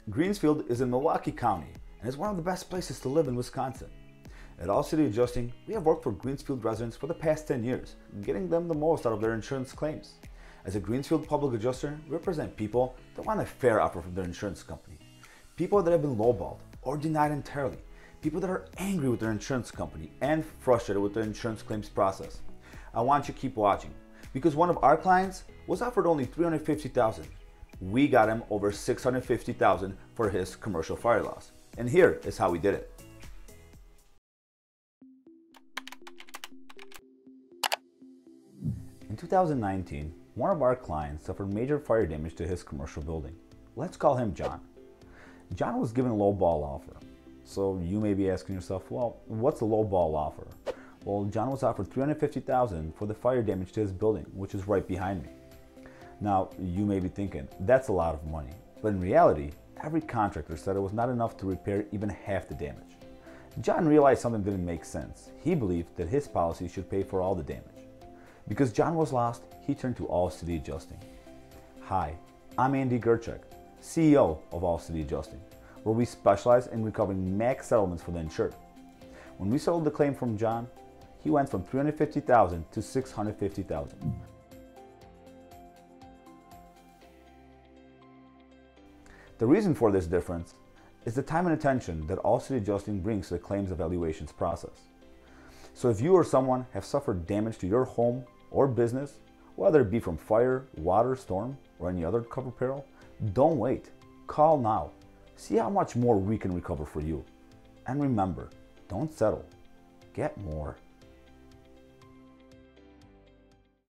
Greenfield is in Milwaukee County and is one of the best places to live in Wisconsin. At All City Adjusting, we have worked for Greenfield residents for the past 10 years, getting them the most out of their insurance claims. As a Greenfield Public Adjuster, we represent people that want a fair offer from their insurance company. People that have been lowballed or denied entirely. People that are angry with their insurance company and frustrated with their insurance claims process. I want you to keep watching, because one of our clients was offered only $350,000. We got him over $650,000 for his commercial fire loss. And here is how we did it. In 2019, one of our clients suffered major fire damage to his commercial building. Let's call him John. John was given a low ball offer. So you may be asking yourself, well, what's a low ball offer? Well, John was offered $350,000 for the fire damage to his building, which is right behind me. Now, you may be thinking, that's a lot of money. But in reality, every contractor said it was not enough to repair even half the damage. John realized something didn't make sense. He believed that his policy should pay for all the damage. Because John was lost, he turned to All City Adjusting. Hi, I'm Andy Gerchek, CEO of All City Adjusting, where we specialize in recovering max settlements for the insured. When we settled the claim from John, he went from $350,000 to $650,000. The reason for this difference is the time and attention that All City Adjusting brings to the claims evaluations process. So if you or someone have suffered damage to your home or business, whether it be from fire, water, storm, or any other covered peril, don't wait. Call now. See how much more we can recover for you. And remember, don't settle. Get more.